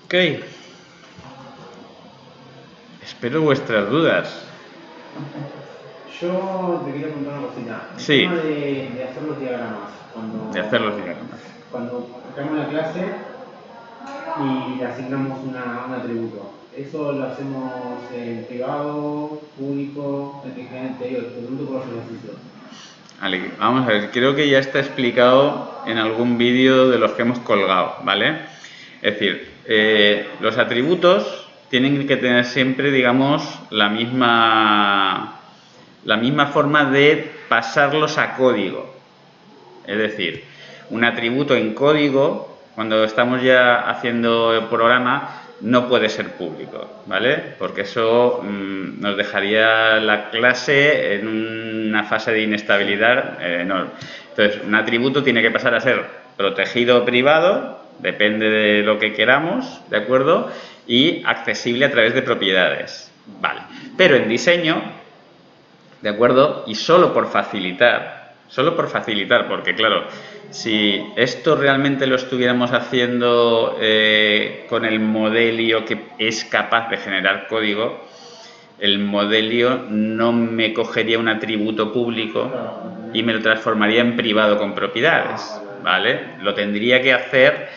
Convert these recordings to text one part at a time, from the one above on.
Ok. Espero vuestras dudas. Yo te quería preguntar una cosita. El Sí, tema de hacer los diagramas. de hacer los diagramas. Cuando creamos la clase y le asignamos un atributo. ¿Eso lo hacemos en privado, público? Te pregunto por los ejercicios. Vale, vamos a ver, creo que ya está explicado en algún vídeo de los que hemos colgado, ¿vale? Es decir, los atributos tienen que tener siempre, digamos, la misma forma de pasarlos a código. Es decir, un atributo en código, cuando estamos ya haciendo el programa, no puede ser público, ¿vale? Porque eso nos dejaría la clase en una fase de inestabilidad enorme. Entonces, un atributo tiene que pasar a ser protegido o privado, depende de lo que queramos, ¿de acuerdo? Y accesible a través de propiedades, ¿vale? Pero en diseño, ¿de acuerdo? Y solo por facilitar, porque claro, si esto realmente lo estuviéramos haciendo con el Modelio que es capaz de generar código, el Modelio no me cogería un atributo público y me lo transformaría en privado con propiedades, ¿vale? Lo tendría que hacer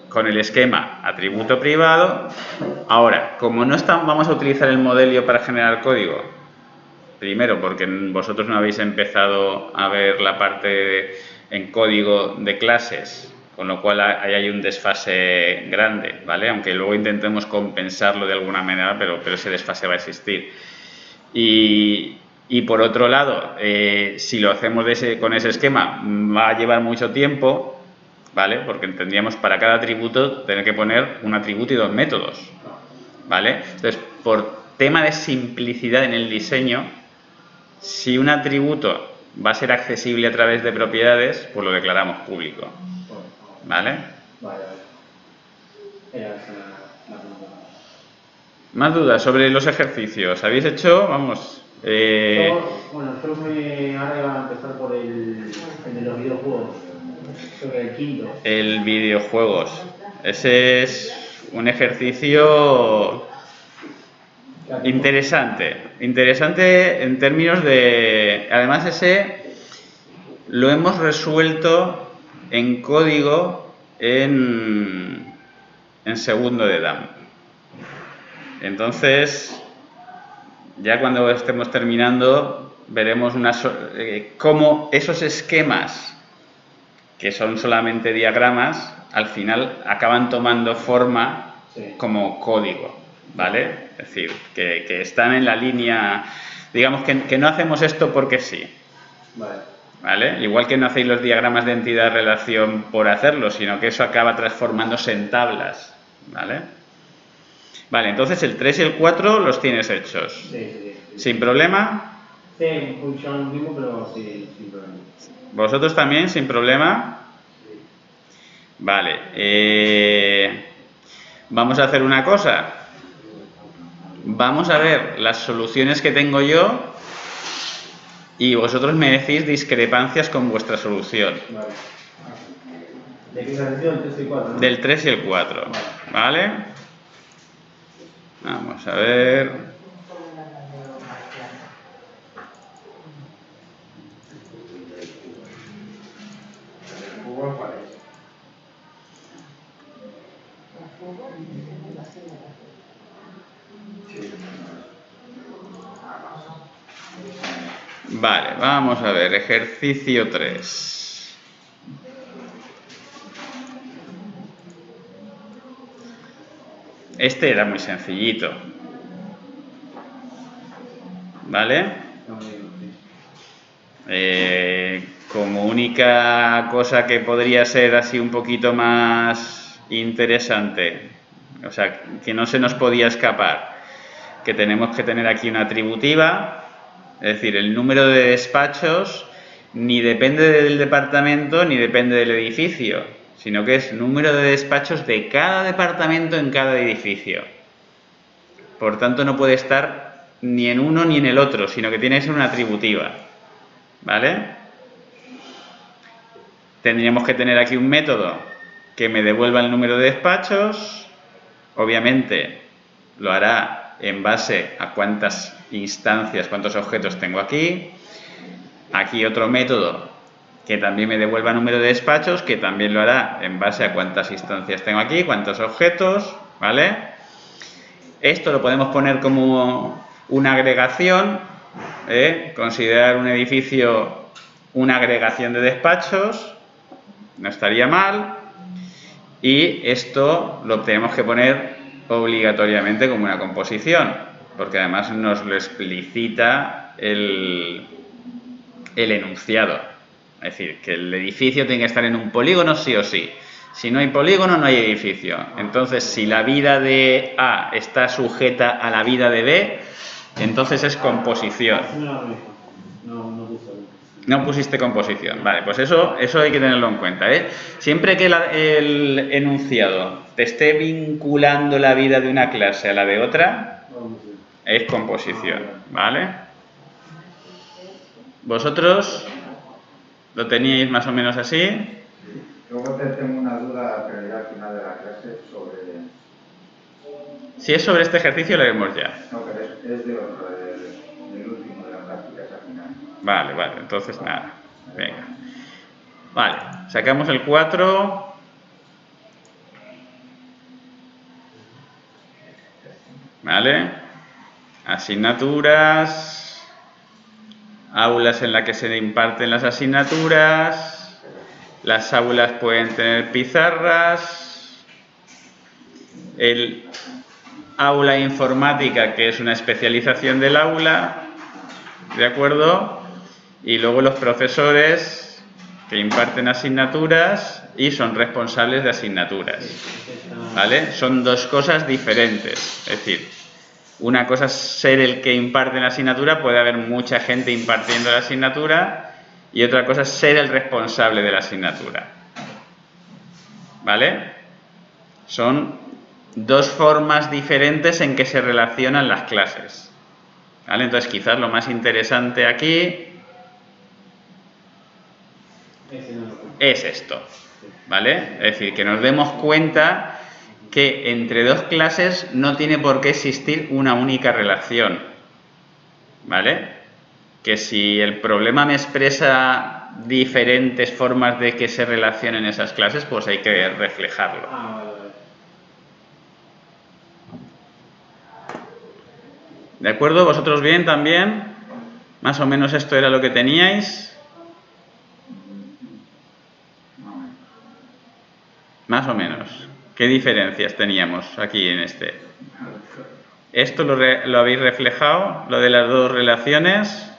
con el esquema atributo privado. Ahora, como no vamos a utilizar el Modelio para generar código, primero porque vosotros no habéis empezado a ver la parte en código de clases, con lo cual ahí hay un desfase grande, ¿vale? Aunque luego intentemos compensarlo de alguna manera, pero ese desfase va a existir. Y por otro lado, si lo hacemos con ese esquema, va a llevar mucho tiempo, ¿vale? Porque tendríamos para cada atributo tener que poner un atributo y dos métodos, ¿vale? Entonces, por tema de simplicidad en el diseño, si un atributo va a ser accesible a través de propiedades, pues lo declaramos público, ¿vale? Vale. Era esa la pregunta. Más dudas sobre los ejercicios. ¿Habéis hecho? Vamos. Yo ahora iba a empezar por el de los videojuegos. Creo que el quinto. El videojuegos. Ese es un ejercicio interesante. Interesante en términos de... Además, ese lo hemos resuelto en código en segundo de DAM. Entonces, ya cuando estemos terminando, veremos cómo esos esquemas, que son solamente diagramas, al final acaban tomando forma como código, ¿vale? Es decir, que están en la línea, digamos que no hacemos esto porque sí. ¿Vale? Igual que no hacéis los diagramas de entidad-relación por hacerlo, sino que eso acaba transformándose en tablas, ¿vale? Vale, entonces el 3 y el 4 los tienes hechos. Sí. ¿Sin problema? Sí, funcionan lo mismo, pero sí, sin problema. ¿Vosotros también, sin problema? Sí. Vale. Vamos a hacer una cosa. Vamos a ver las soluciones que tengo yo y vosotros me decís discrepancias con vuestra solución. Vale. ¿De qué ejercicio? Del 3 y el 4, ¿no? Del 3 y el 4. ¿Vale? Vamos a ver. Vale, vamos a ver. Ejercicio 3. Este era muy sencillito. ¿Vale? Como única cosa que podría ser así un poquito más interesante, o sea, que no se nos podía escapar, que tenemos que tener aquí una atributiva, es decir, el número de despachos ni depende del departamento ni depende del edificio, sino que es número de despachos de cada departamento en cada edificio. Por tanto, no puede estar ni en uno ni en el otro, sino que tiene que ser una atributiva, ¿vale? Tendríamos que tener aquí un método que me devuelva el número de despachos obviamente lo hará en base a cuántas instancias, cuántos objetos tengo aquí. Aquí otro método que también me devuelva número de despachos, que también lo hará en base a cuántas instancias tengo aquí, cuántos objetos, ¿vale? Esto lo podemos poner como una agregación, considerar un edificio una agregación de despachos, no estaría mal, y esto lo tenemos que poner obligatoriamente como una composición, porque además nos lo explicita el enunciado. Es decir, que el edificio tiene que estar en un polígono sí o sí. Si no hay polígono, no hay edificio. Entonces, si la vida de A está sujeta a la vida de B, entonces es composición. No pusiste composición. Vale, pues eso hay que tenerlo en cuenta, ¿eh? Siempre que el enunciado te esté vinculando la vida de una clase a la de otra, es composición, ¿vale? ¿Vosotros lo teníais más o menos así? Luego tengo una duda que al final de la clase sobre... Si es sobre este ejercicio, lo vemos ya. No, pero es de otro, del último de la práctica, es al final. Vale, entonces nada. Venga. Vale, sacamos el 4. Vale. Asignaturas. Aulas en las que se imparten las asignaturas. Las aulas pueden tener pizarras. El aula informática, que es una especialización del aula. ¿De acuerdo? Y luego los profesores que imparten asignaturas y son responsables de asignaturas. ¿Vale? Son dos cosas diferentes. Es decir, una cosa es ser el que imparte la asignatura, puede haber mucha gente impartiendo la asignatura, y otra cosa es ser el responsable de la asignatura. ¿Vale? Son dos formas diferentes en que se relacionan las clases. ¿Vale? Entonces, quizás lo más interesante aquí es esto, ¿vale? Es decir, que nos demos cuenta que entre dos clases no tiene por qué existir una única relación, ¿vale? Que si el problema me expresa diferentes formas de que se relacionen esas clases, pues hay que reflejarlo. ¿De acuerdo? ¿Vosotros bien también? Más o menos esto era lo que teníais. Más o menos. ¿Qué diferencias teníamos aquí en este? ¿Esto lo habéis reflejado? ¿Lo de las dos relaciones?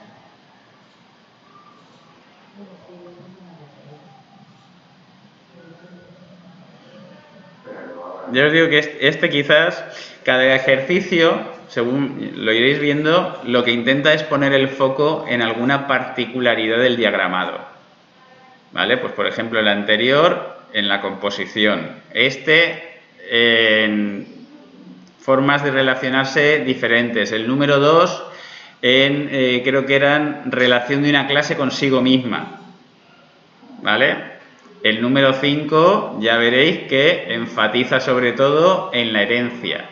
Yo os digo que este quizás, cada ejercicio, según lo iréis viendo, lo que intenta es poner el foco en alguna particularidad del diagramado. ¿Vale? Pues por ejemplo el anterior en la composición, en formas de relacionarse diferentes, el número 2 en, creo que eran relación de una clase consigo misma, ¿vale? El número 5 ya veréis que enfatiza sobre todo en la herencia.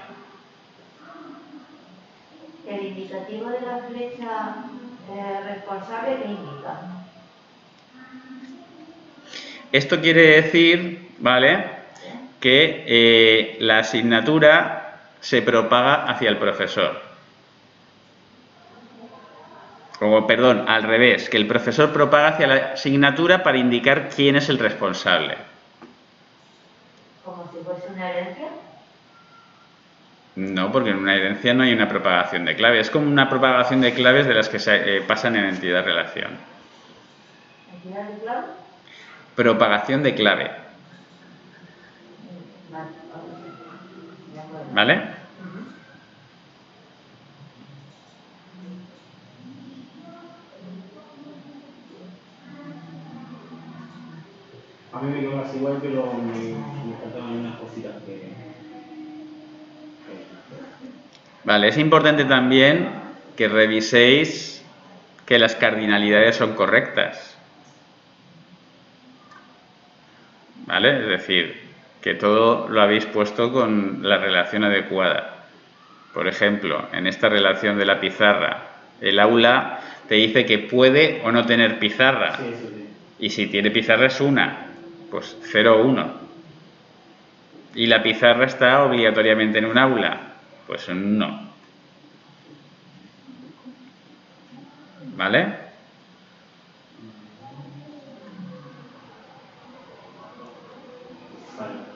El indicativo de la flecha responsable, ¿qué indica? Esto quiere decir, ¿vale?, que la asignatura se propaga hacia el profesor. O, perdón, al revés, que el profesor propaga hacia la asignatura para indicar quién es el responsable. ¿Como si fuese una herencia? No, porque en una herencia no hay una propagación de claves. Es como una propagación de claves de las que se pasan en entidad-relación. ¿Entidad de clave? Propagación de clave. ¿Vale? A mí me quedó casi igual, pero me faltaban unas cositas que... Vale, es importante también que reviséis que las cardinalidades son correctas. ¿Vale? Es decir, que todo lo habéis puesto con la relación adecuada. Por ejemplo, en esta relación de la pizarra, el aula te dice que puede o no tener pizarra. Sí, eso sí. Y si tiene pizarra es una, pues 0 o 1. Y la pizarra está obligatoriamente en un aula, pues un no. ¿Vale? Vale.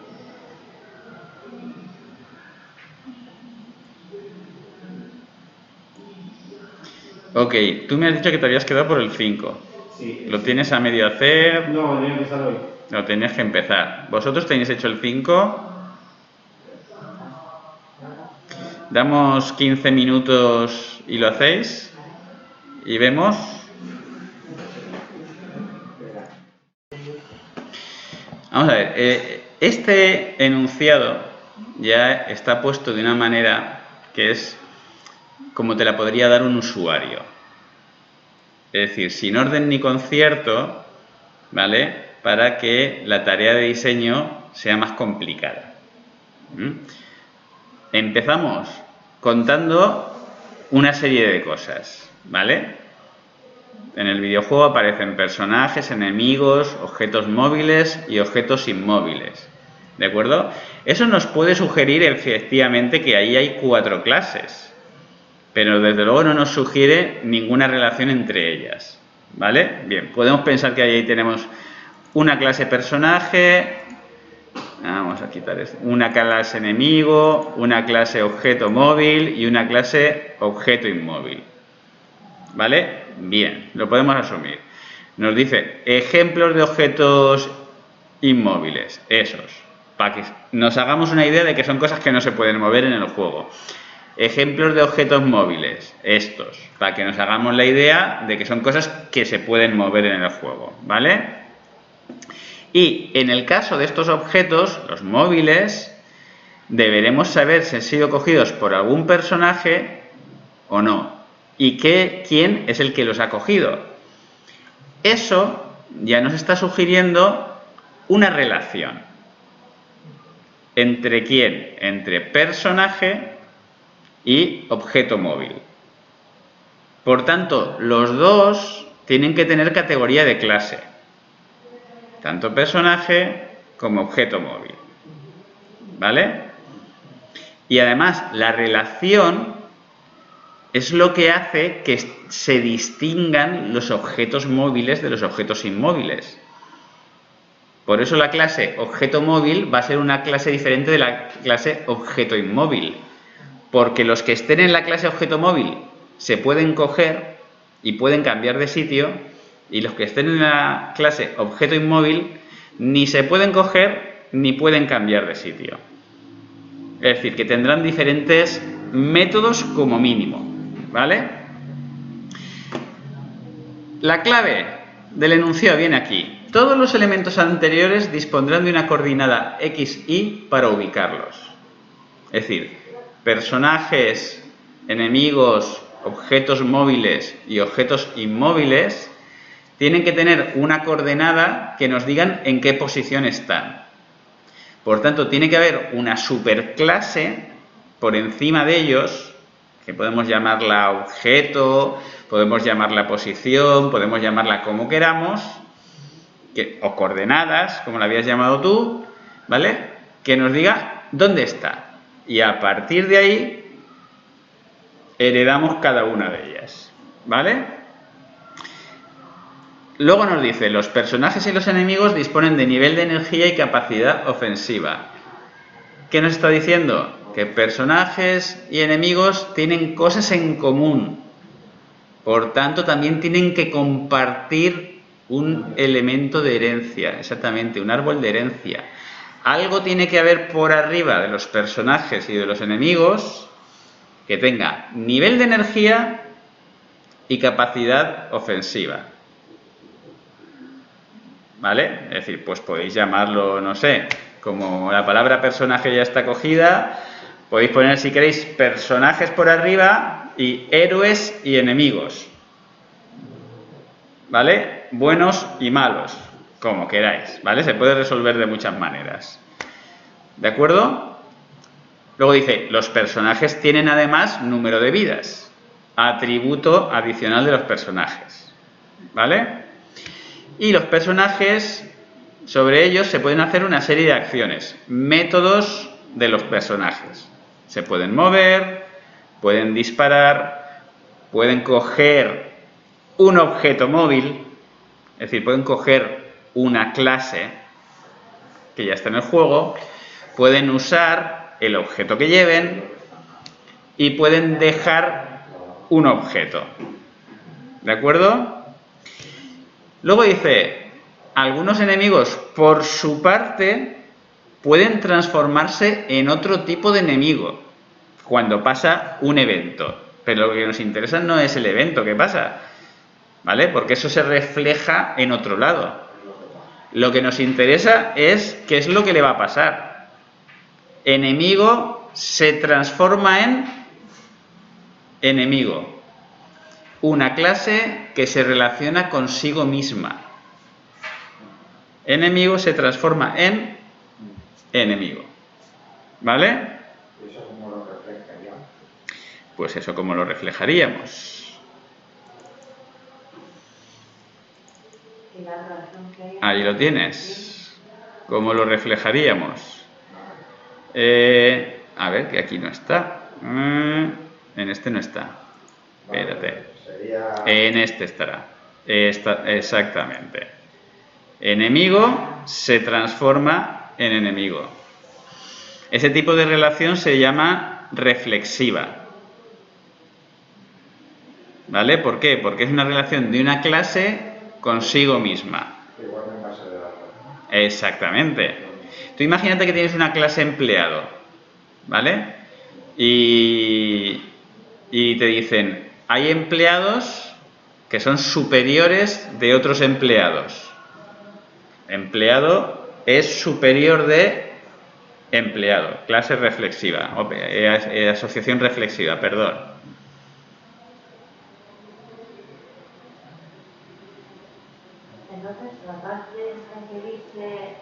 Ok, tú me has dicho que te habías quedado por el 5. Sí. ¿Lo tienes a medio hacer? No, voy a empezar hoy. Lo tenías que empezar. ¿Vosotros tenéis hecho el 5? Damos 15 minutos y lo hacéis. Y vemos. Vamos a ver. Este enunciado ya está puesto de una manera que es como te la podría dar un usuario. Es decir, sin orden ni concierto, ¿vale? Para que la tarea de diseño sea más complicada. Empezamos contando una serie de cosas, ¿vale? En el videojuego aparecen personajes, enemigos, objetos móviles y objetos inmóviles, ¿de acuerdo? Eso nos puede sugerir efectivamente que ahí hay 4 clases, pero desde luego no nos sugiere ninguna relación entre ellas, ¿vale? Bien, podemos pensar que ahí tenemos una clase personaje, vamos a quitar esto, una clase enemigo, una clase objeto móvil y una clase objeto inmóvil, ¿vale? Bien, lo podemos asumir. Nos dice ejemplos de objetos inmóviles, esos, para que nos hagamos una idea de que son cosas que no se pueden mover en el juego. Ejemplos de objetos móviles, estos, para que nos hagamos la idea de que son cosas que se pueden mover en el juego, ¿vale? Y en el caso de estos objetos, los móviles, deberemos saber si han sido cogidos por algún personaje o no, y quién es el que los ha cogido. Eso ya nos está sugiriendo una relación. ¿Entre quién? Entre personaje y objeto móvil. Por tanto, los dos tienen que tener categoría de clase, tanto personaje como objeto móvil, ¿vale? Y además la relación es lo que hace que se distingan los objetos móviles de los objetos inmóviles. Por eso la clase objeto móvil va a ser una clase diferente de la clase objeto inmóvil, porque los que estén en la clase objeto móvil se pueden coger y pueden cambiar de sitio, y los que estén en la clase objeto inmóvil ni se pueden coger ni pueden cambiar de sitio. Es decir, que tendrán diferentes métodos como mínimo, ¿vale? La clave del enunciado viene aquí. Todos los elementos anteriores dispondrán de una coordenada x, y para ubicarlos. Es decir, personajes, enemigos, objetos móviles y objetos inmóviles tienen que tener una coordenada que nos digan en qué posición están. Por tanto, tiene que haber una superclase por encima de ellos, que podemos llamarla objeto, podemos llamarla posición, podemos llamarla como queramos, o coordenadas, como la habías llamado tú, ¿vale? Que nos diga dónde está. Y a partir de ahí heredamos cada una de ellas, ¿vale? Luego nos dice, los personajes y los enemigos disponen de nivel de energía y capacidad ofensiva. ¿Qué nos está diciendo? Que personajes y enemigos tienen cosas en común. Por tanto, también tienen que compartir un elemento de herencia, exactamente, un árbol de herencia. Algo tiene que haber por arriba de los personajes y de los enemigos que tenga nivel de energía y capacidad ofensiva. ¿Vale? Es decir, pues podéis llamarlo, no sé, como la palabra personaje ya está cogida, podéis poner, si queréis, personajes por arriba y héroes y enemigos. ¿Vale? Buenos y malos, como queráis, ¿vale? Se puede resolver de muchas maneras. ¿De acuerdo? Luego dice, los personajes tienen además número de vidas, atributo adicional de los personajes, ¿vale? Y los personajes, sobre ellos se pueden hacer una serie de acciones, métodos de los personajes. Se pueden mover, pueden disparar, pueden coger un objeto móvil, es decir, pueden coger una clase que ya está en el juego, pueden usar el objeto que lleven y pueden dejar un objeto. ¿De acuerdo? Luego dice, algunos enemigos por su parte pueden transformarse en otro tipo de enemigo cuando pasa un evento. Pero lo que nos interesa no es el evento que pasa, ¿vale? Porque eso se refleja en otro lado. Lo que nos interesa es qué es lo que le va a pasar. Enemigo se transforma en enemigo. Una clase que se relaciona consigo misma. Enemigo se transforma en enemigo. ¿Vale? ¿Eso cómo lo reflejaría? Pues eso como lo reflejaríamos. Y la relación que hay Ahí lo tienes. ¿Cómo lo reflejaríamos? A ver, que aquí no está. En este no está. Espérate. Sería... En este estará. Exactamente. Enemigo se transforma en enemigo. Ese tipo de relación se llama reflexiva. ¿Vale? ¿Por qué? Porque es una relación de una clase consigo misma. Igual en base de datos. Exactamente. Tú imagínate que tienes una clase empleado, ¿vale? Y te dicen, hay empleados que son superiores de otros empleados. Empleado es superior de empleado. Clase reflexiva, asociación reflexiva, perdón. Entonces, la parte esta que dice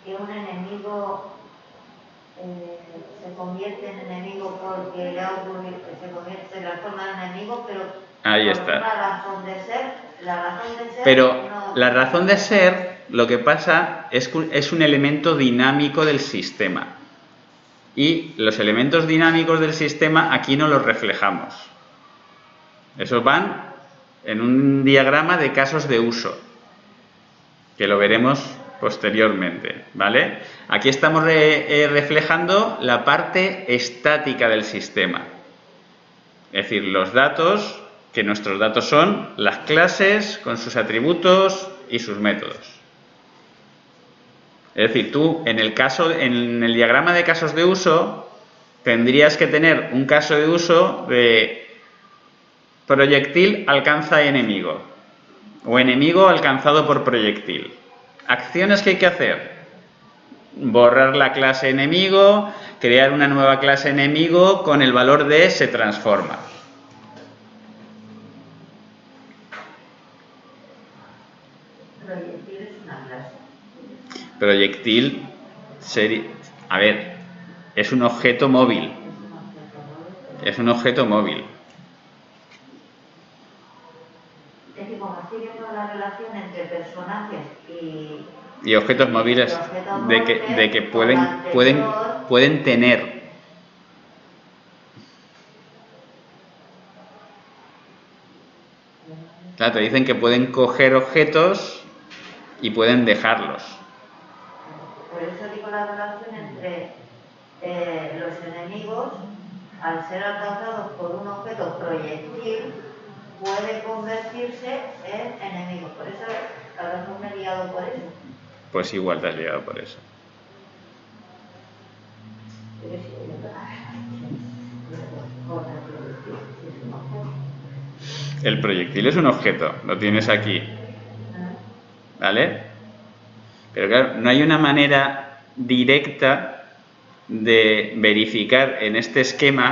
que un enemigo se convierte en enemigo porque le ha ocurrido que se transforma en enemigo, pero Ahí por está. una razón de ser, la razón de ser Pero no... la razón de ser, lo que pasa es que es un elemento dinámico del sistema. Y los elementos dinámicos del sistema aquí no los reflejamos. Esos van en un diagrama de casos de uso, que lo veremos posteriormente, ¿vale? Aquí estamos reflejando la parte estática del sistema. Es decir, los datos, que nuestros datos son las clases con sus atributos y sus métodos. Es decir, tú en el diagrama de casos de uso tendrías que tener un caso de uso de proyectil alcanza enemigo o enemigo alcanzado por proyectil. Acciones que hay que hacer: borrar la clase enemigo, crear una nueva clase enemigo con el valor de se transforma. Proyectil es una clase. Proyectil sería, a ver, es un objeto móvil. Es un objeto móvil. Es que como estoy viendo la relación entre personajes Y objetos móviles de que pueden tener. Claro, te dicen que pueden coger objetos y pueden dejarlos. Por eso digo la relación entre los enemigos, al ser alcanzados por un objeto proyectil, puede convertirse en enemigo. Por eso a lo mejor me he liado por eso. Pues igual te has liado por eso. El proyectil es un objeto, lo tienes aquí, ¿vale? Pero claro, no hay una manera directa de verificar en este esquema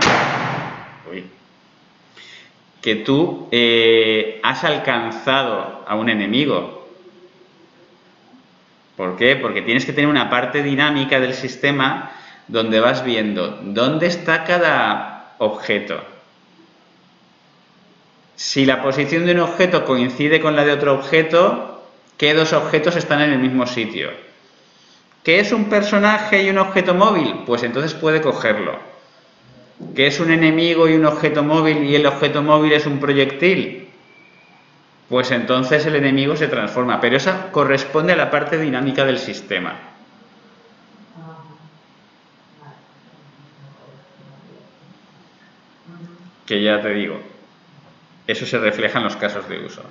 que tú has alcanzado a un enemigo. ¿Por qué? Porque tienes que tener una parte dinámica del sistema donde vas viendo dónde está cada objeto. Si la posición de un objeto coincide con la de otro objeto, ¿qué dos objetos están en el mismo sitio? ¿Qué es un personaje y un objeto móvil? Pues entonces puede cogerlo. ¿Qué es un enemigo y un objeto móvil y el objeto móvil es un proyectil? Pues entonces el enemigo se transforma. Pero esa corresponde a la parte dinámica del sistema. Que ya te digo, eso se refleja en los casos de uso.